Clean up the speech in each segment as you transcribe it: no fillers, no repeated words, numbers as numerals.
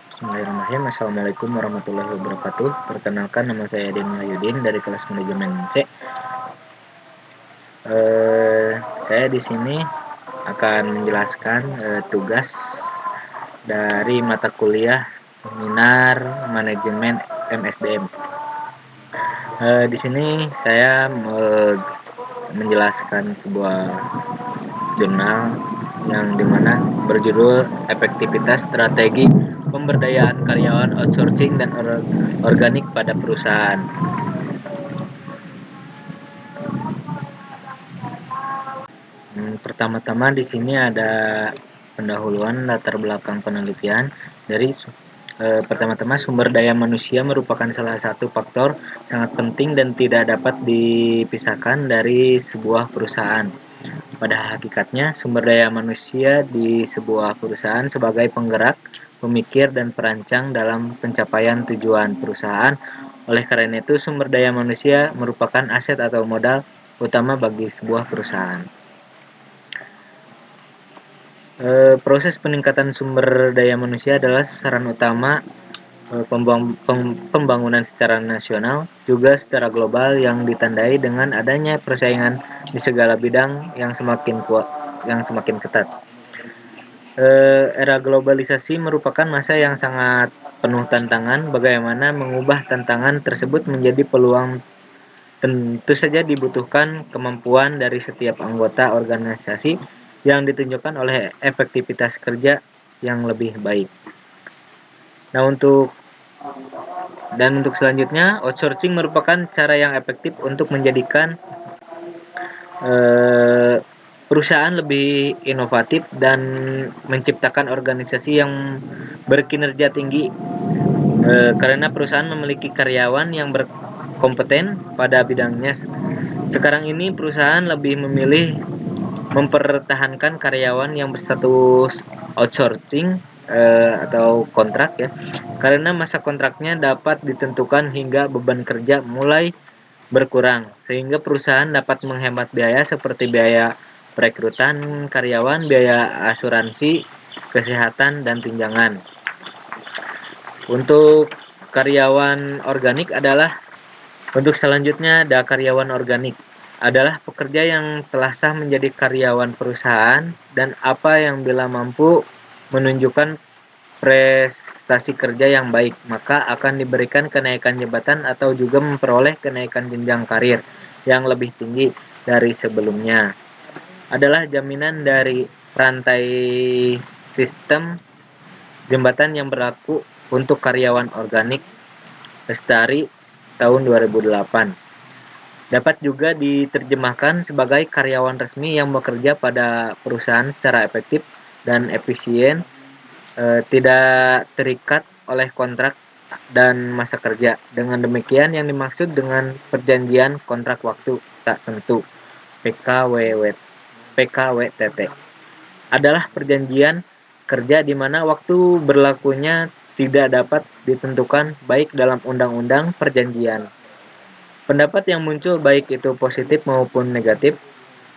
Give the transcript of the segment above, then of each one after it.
Bismillahirrahmanirrahim. Assalamualaikum warahmatullahi wabarakatuh. Perkenalkan, nama saya Eden Wahyudin dari kelas manajemen C. Saya di sini akan menjelaskan tugas dari mata kuliah seminar manajemen MSDM. Di sini saya menjelaskan sebuah jurnal yang dimana berjudul efektivitas strategi pemberdayaan karyawan outsourcing dan organik pada perusahaan. Pertama-tama di sini ada pendahuluan latar belakang penelitian dari pertama-tama sumber daya manusia merupakan salah satu faktor sangat penting dan tidak dapat dipisahkan dari sebuah perusahaan. Pada hakikatnya, sumber daya manusia di sebuah perusahaan sebagai penggerak, pemikir, dan perancang dalam pencapaian tujuan perusahaan. Oleh karena itu, sumber daya manusia merupakan aset atau modal utama bagi sebuah perusahaan. Proses peningkatan sumber daya manusia adalah sasaran utama pembangunan secara nasional juga secara global yang ditandai dengan adanya persaingan di segala bidang yang semakin kuat, yang semakin ketat. Era globalisasi merupakan masa yang sangat penuh tantangan. Bagaimana mengubah tantangan tersebut menjadi peluang? Tentu saja dibutuhkan kemampuan dari setiap anggota organisasi yang ditunjukkan oleh efektivitas kerja yang lebih baik. Nah, untuk selanjutnya, outsourcing merupakan cara yang efektif untuk menjadikan perusahaan lebih inovatif dan menciptakan organisasi yang berkinerja tinggi, karena perusahaan memiliki karyawan yang berkompeten pada bidangnya. Sekarang ini perusahaan lebih memilih mempertahankan karyawan yang berstatus outsourcing atau kontrak ya, karena masa kontraknya dapat ditentukan hingga beban kerja mulai berkurang, sehingga perusahaan dapat menghemat biaya seperti biaya perekrutan karyawan, biaya asuransi, kesehatan, dan tunjangan. Untuk karyawan organik adalah Untuk selanjutnya ada karyawan organik adalah pekerja yang telah sah menjadi karyawan perusahaan dan apa yang bila mampu menunjukkan prestasi kerja yang baik, maka akan diberikan kenaikan jabatan atau juga memperoleh kenaikan jenjang karir yang lebih tinggi dari sebelumnya. Adalah jaminan dari rantai sistem jembatan yang berlaku untuk karyawan organik Lestari tahun 2008. Dapat juga diterjemahkan sebagai karyawan resmi yang bekerja pada perusahaan secara efektif dan efisien, tidak terikat oleh kontrak dan masa kerja. Dengan demikian yang dimaksud dengan perjanjian kontrak waktu tak tentu PKWTT adalah perjanjian kerja di mana waktu berlakunya tidak dapat ditentukan baik dalam undang-undang perjanjian. Pendapat yang muncul baik itu positif maupun negatif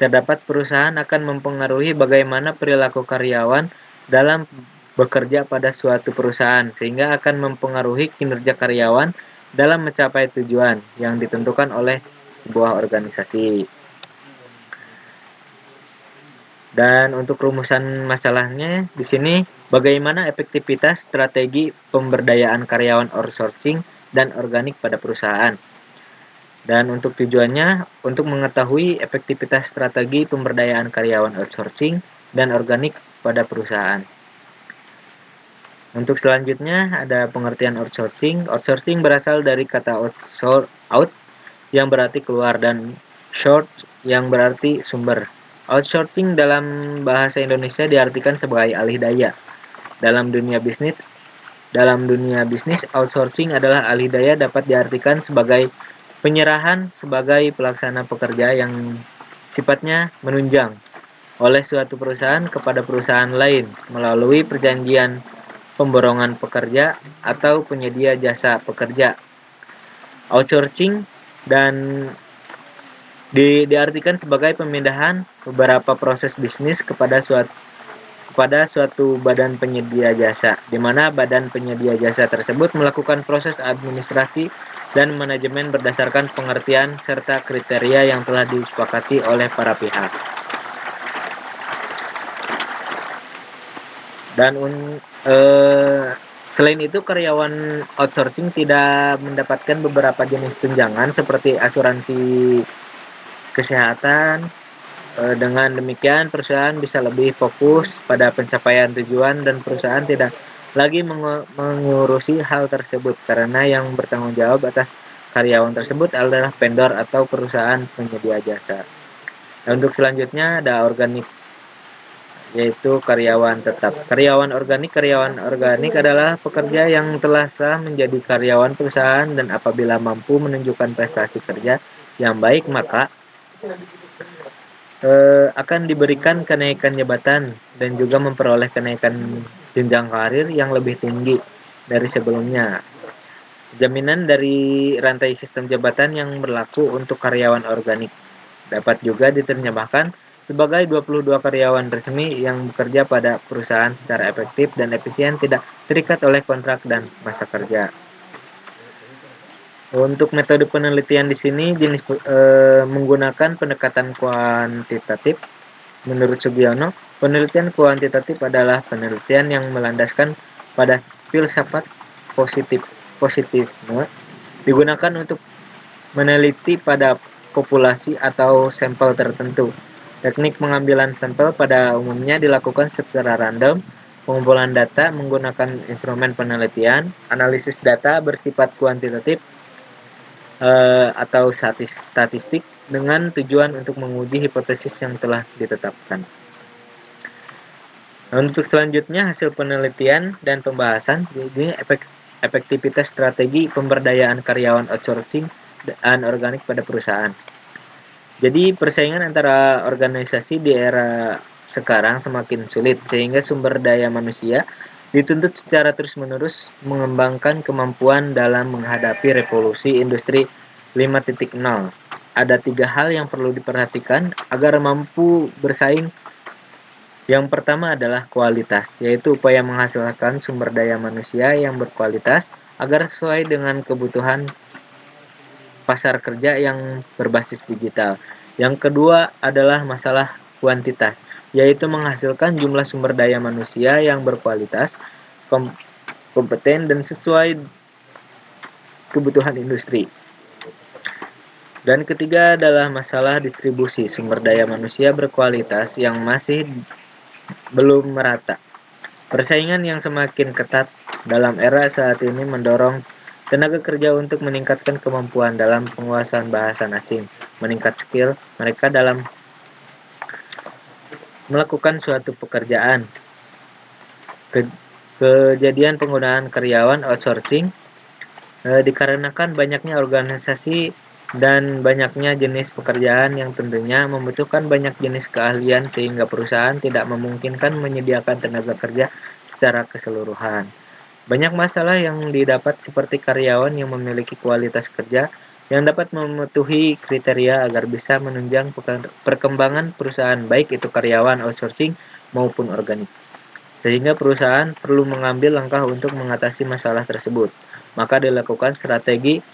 terdapat perusahaan akan mempengaruhi bagaimana perilaku karyawan dalam bekerja pada suatu perusahaan, sehingga akan mempengaruhi kinerja karyawan dalam mencapai tujuan yang ditentukan oleh sebuah organisasi. Dan untuk rumusan masalahnya di sini, bagaimana efektivitas strategi pemberdayaan karyawan outsourcing dan organik pada perusahaan. Dan untuk tujuannya, untuk mengetahui efektivitas strategi pemberdayaan karyawan outsourcing dan organik pada perusahaan. Untuk selanjutnya ada pengertian outsourcing. Outsourcing berasal dari kata out yang berarti keluar dan source yang berarti sumber. Outsourcing dalam bahasa Indonesia diartikan sebagai alih daya. Dalam dunia bisnis, outsourcing adalah alih daya dapat diartikan sebagai penyerahan sebagai pelaksana pekerja yang sifatnya menunjang oleh suatu perusahaan kepada perusahaan lain melalui perjanjian pemborongan pekerja atau penyedia jasa pekerja. Outsourcing dan diartikan sebagai pemindahan beberapa proses bisnis kepada kepada suatu badan penyedia jasa, di mana badan penyedia jasa tersebut melakukan proses administrasi dan manajemen berdasarkan pengertian serta kriteria yang telah disepakati oleh para pihak. Dan selain itu, karyawan outsourcing tidak mendapatkan beberapa jenis tunjangan seperti asuransi kesehatan. Dengan demikian, perusahaan bisa lebih fokus pada pencapaian tujuan dan perusahaan tidak lagi mengurusi hal tersebut karena yang bertanggung jawab atas karyawan tersebut adalah vendor atau perusahaan penyedia jasa. Dan untuk selanjutnya ada organik, yaitu karyawan tetap. Karyawan organik adalah pekerja yang telah sah menjadi karyawan perusahaan dan apabila mampu menunjukkan prestasi kerja yang baik maka akan diberikan kenaikan jabatan dan juga memperoleh kenaikan jenjang karir yang lebih tinggi dari sebelumnya. Jaminan dari rantai sistem jabatan yang berlaku untuk karyawan organik dapat juga diterjemahkan sebagai 22 karyawan resmi yang bekerja pada perusahaan secara efektif dan efisien, tidak terikat oleh kontrak dan masa kerja. Untuk metode penelitian di sini menggunakan pendekatan kuantitatif. Menurut Sugiono, penelitian kuantitatif adalah penelitian yang melandaskan pada filsafat positifisme, digunakan untuk meneliti pada populasi atau sampel tertentu. Teknik pengambilan sampel pada umumnya dilakukan secara random. Pengumpulan data menggunakan instrumen penelitian, analisis data bersifat kuantitatif atau statistik dengan tujuan untuk menguji hipotesis yang telah ditetapkan. Nah, untuk selanjutnya hasil penelitian dan pembahasan, jadi efektivitas strategi pemberdayaan karyawan outsourcing dan organik pada perusahaan. Jadi persaingan antara organisasi di era sekarang semakin sulit sehingga sumber daya manusia dituntut secara terus-menerus mengembangkan kemampuan dalam menghadapi revolusi industri 5.0. Ada 3 hal yang perlu diperhatikan agar mampu bersaing. Yang pertama adalah kualitas, yaitu upaya menghasilkan sumber daya manusia yang berkualitas agar sesuai dengan kebutuhan pasar kerja yang berbasis digital. Yang kedua adalah masalah kuantitas, yaitu menghasilkan jumlah sumber daya manusia yang berkualitas, kompeten, dan sesuai kebutuhan industri. Dan ketiga adalah masalah distribusi sumber daya manusia berkualitas yang masih belum merata. Persaingan yang semakin ketat dalam era saat ini mendorong tenaga kerja untuk meningkatkan kemampuan dalam penguasaan bahasa asing, meningkat skill mereka dalam melakukan suatu pekerjaan. Kejadian penggunaan karyawan outsourcing dikarenakan banyaknya organisasi dan banyaknya jenis pekerjaan yang tentunya membutuhkan banyak jenis keahlian sehingga perusahaan tidak memungkinkan menyediakan tenaga kerja secara keseluruhan. Banyak masalah yang didapat seperti karyawan yang memiliki kualitas kerja yang dapat memenuhi kriteria agar bisa menunjang perkembangan perusahaan baik itu karyawan outsourcing maupun organik. Sehingga perusahaan perlu mengambil langkah untuk mengatasi masalah tersebut. Maka dilakukan strategi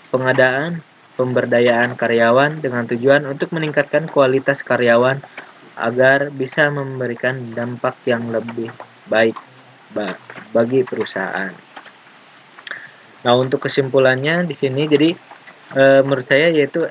pengadaan pemberdayaan karyawan dengan tujuan untuk meningkatkan kualitas karyawan agar bisa memberikan dampak yang lebih baik bagi perusahaan. Nah, untuk kesimpulannya di sini jadi menurut saya yaitu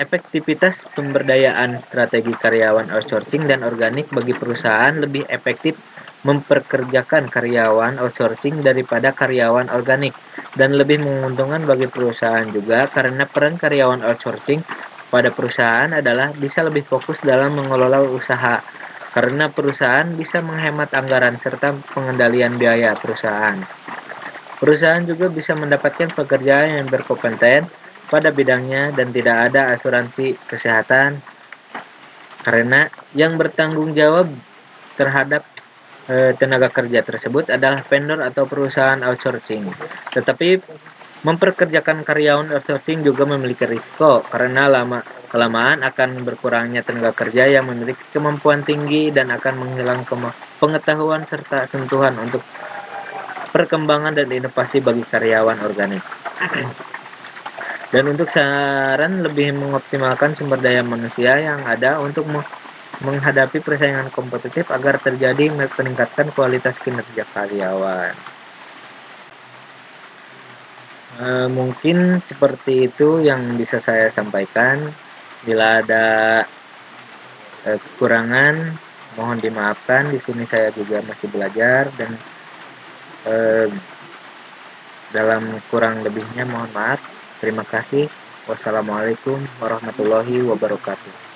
efektivitas pemberdayaan strategi karyawan outsourcing dan organik bagi perusahaan lebih efektif memperkerjakan karyawan outsourcing daripada karyawan organik dan lebih menguntungkan bagi perusahaan juga karena peran karyawan outsourcing pada perusahaan adalah bisa lebih fokus dalam mengelola usaha karena perusahaan bisa menghemat anggaran serta pengendalian biaya perusahaan. Perusahaan juga bisa mendapatkan pekerja yang berkompeten pada bidangnya dan tidak ada asuransi kesehatan karena yang bertanggung jawab terhadap tenaga kerja tersebut adalah vendor atau perusahaan outsourcing. Tetapi memperkerjakan karyawan outsourcing juga memiliki risiko karena kelamaan akan berkurangnya tenaga kerja yang memiliki kemampuan tinggi dan akan menghilang pengetahuan serta sentuhan untuk perkembangan dan inovasi bagi karyawan organik. Dan untuk saran lebih mengoptimalkan sumber daya manusia yang ada untuk menghadapi persaingan kompetitif agar terjadi meningkatkan kualitas kinerja karyawan. Mungkin seperti itu yang bisa saya sampaikan. Bila ada kekurangan, mohon dimaafkan. Di sini saya juga masih belajar dan eh, dalam kurang lebihnya mohon maaf. Terima kasih. Wassalamualaikum warahmatullahi wabarakatuh.